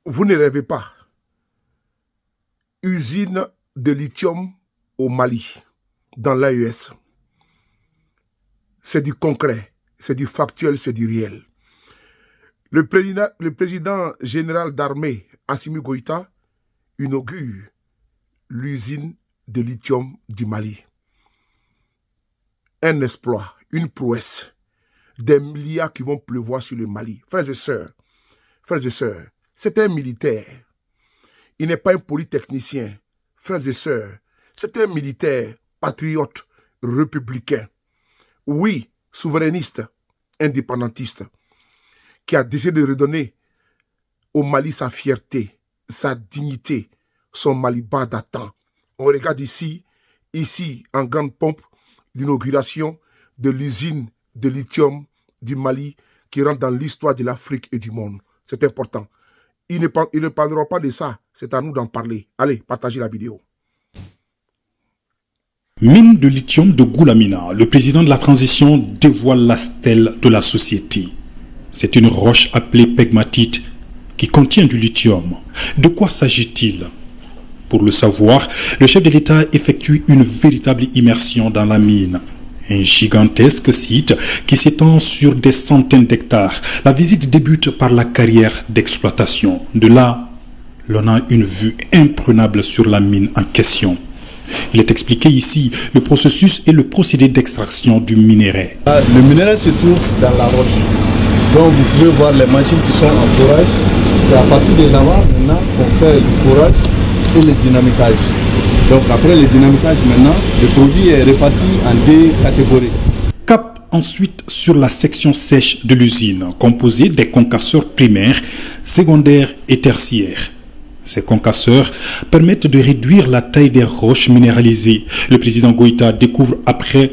Vous ne rêvez pas. Usine de lithium au Mali, dans l'AES. C'est du concret, c'est du factuel, c'est du réel. Le président général d'armée, Assimi Goïta, inaugure l'usine de lithium du Mali. Un exploit, une prouesse, des milliards qui vont pleuvoir sur le Mali. Frères et sœurs, c'est un militaire. Il n'est pas un polytechnicien. Frères et sœurs, c'est un militaire patriote, républicain. Oui, souverainiste, indépendantiste, qui a décidé de redonner au Mali sa fierté, sa dignité, son Maliba datant. On regarde ici, en grande pompe, l'inauguration de l'usine de lithium du Mali qui rentre dans l'histoire de l'Afrique et du monde. C'est important. Ils ne parleront pas de ça. C'est à nous d'en parler. Allez, partagez la vidéo. Mine de lithium de Goulamina, le président de la transition dévoile la stèle de la société. C'est une roche appelée pegmatite qui contient du lithium. De quoi s'agit-il? Pour le savoir, le chef de l'État effectue une véritable immersion dans la mine. Un gigantesque site qui s'étend sur des centaines d'hectares. La visite débute par la carrière d'exploitation. De là, l'on a une vue imprenable sur la mine en question. Il est expliqué ici le processus et le procédé d'extraction du minerai. Le minerai se trouve dans la roche. Donc vous pouvez voir les machines qui sont en forage. C'est à partir de là-bas maintenant qu'on fait le forage et le dynamitage. Donc après le dynamitage maintenant, le produit est réparti en deux catégories. Cap ensuite sur la section sèche de l'usine, composée des concasseurs primaires, secondaires et tertiaires. Ces concasseurs permettent de réduire la taille des roches minéralisées. Le président Goïta découvre après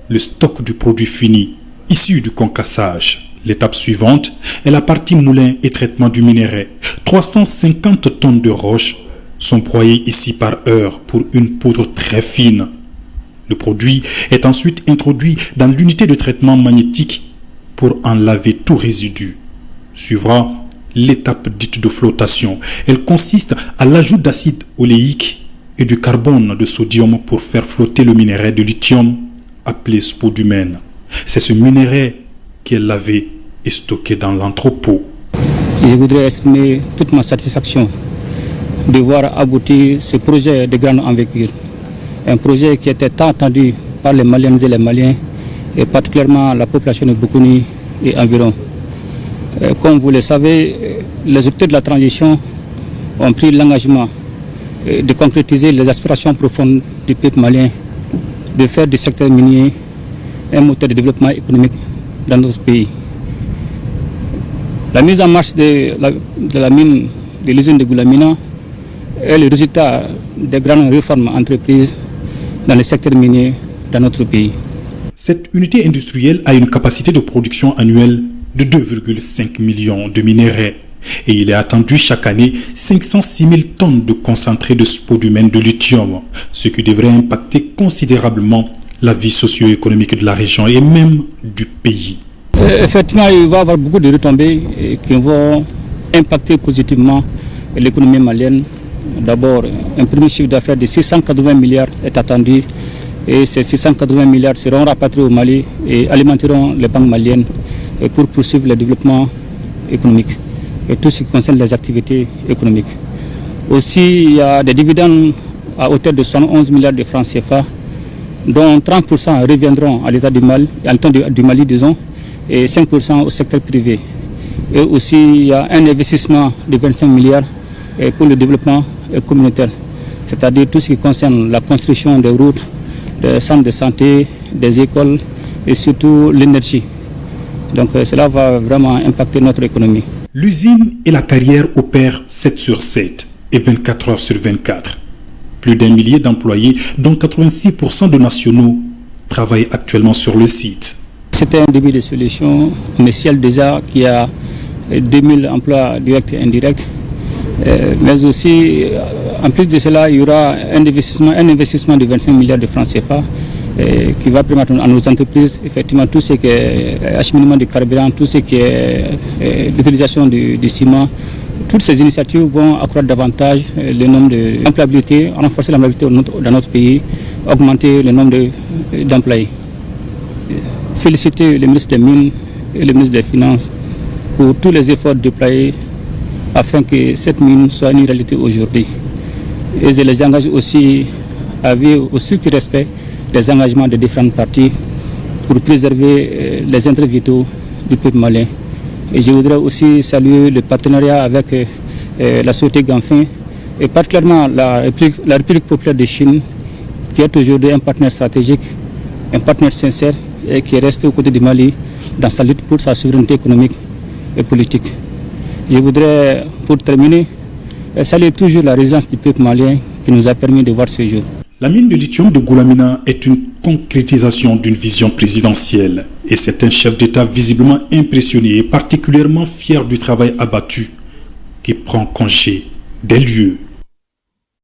le stock du produit fini, issu du concassage. L'étape suivante est la partie moulin et traitement du minerai. 350 tonnes de roches sont broyées ici par heure pour une poudre très fine. Le produit est ensuite introduit dans l'unité de traitement magnétique pour en laver tout résidu. Suivra l'étape dite de flottation. Elle consiste à l'ajout d'acide oléique et du carbone de sodium pour faire flotter le minerai de lithium appelé spodumène. C'est ce minerai qui est lavé et stocké dans l'entrepôt. Je voudrais exprimer toute ma satisfaction de voir aboutir ce projet de grande envergure. Un projet qui était tant attendu par les Maliennes et les Maliens, et particulièrement la population de Boukouni et environ. Comme vous le savez, les autorités de la transition ont pris l'engagement de concrétiser les aspirations profondes du peuple malien, de faire du secteur minier un moteur de développement économique dans notre pays. La mise en marche de la mine de l'usine de Goulamina est le résultat des grandes réformes entreprises dans le secteur minier dans notre pays. Cette unité industrielle a une capacité de production annuelle de 2,5 millions de minerais et il est attendu chaque année 506 000 tonnes de concentré de spodumène de lithium, ce qui devrait impacter considérablement la vie socio-économique de la région et même du pays. Effectivement, il va y avoir beaucoup de retombées qui vont impacter positivement l'économie malienne. D'abord, un premier chiffre d'affaires de 680 milliards est attendu et ces 680 milliards seront rapatriés au Mali et alimenteront les banques maliennes pour poursuivre le développement économique et tout ce qui concerne les activités économiques. Aussi, il y a des dividendes à hauteur de 111 milliards de francs CFA, dont 30% reviendront à l'État du Mali, à l'État du Mali, disons, et 5% au secteur privé. Et aussi, il y a un investissement de 25 milliards pour le développement communautaire, c'est-à-dire tout ce qui concerne la construction des routes, des centres de santé, des écoles et surtout l'énergie. Donc cela va vraiment impacter notre économie. L'usine et la carrière opèrent 7 sur 7 et 24 heures sur 24. Plus d'1 millier d'employés, dont 86% de nationaux, travaillent actuellement sur le site. C'était un début de solution. Mais Ciel déjà qui a 2000 emplois directs et indirects. Mais aussi, en plus de cela, il y aura un investissement de 25 milliards de francs CFA qui va permettre à nos entreprises, effectivement, tout ce qui est acheminement de carburant, tout ce qui est l'utilisation du ciment, Toutes ces initiatives vont accroître davantage le nombre d'employabilité, renforcer l'employabilité dans notre pays, augmenter le nombre d'employés. Féliciter le ministre des Mines et le ministre des Finances pour tous les efforts déployés afin que cette mine soit une réalité aujourd'hui. Et je les engage aussi à veiller au strict respect des engagements des différentes parties pour préserver les intérêts vitaux du peuple malien. Et je voudrais aussi saluer le partenariat avec la société Ganfeng et particulièrement la République populaire de Chine, qui est aujourd'hui un partenaire stratégique, un partenaire sincère et qui est resté aux côtés du Mali dans sa lutte pour sa souveraineté économique et politique. Je voudrais, pour terminer, saluer toujours la résilience du peuple malien qui nous a permis de voir ce jour. La mine de lithium de Goulamina est une concrétisation d'une vision présidentielle et c'est un chef d'État visiblement impressionné et particulièrement fier du travail abattu qui prend congé des lieux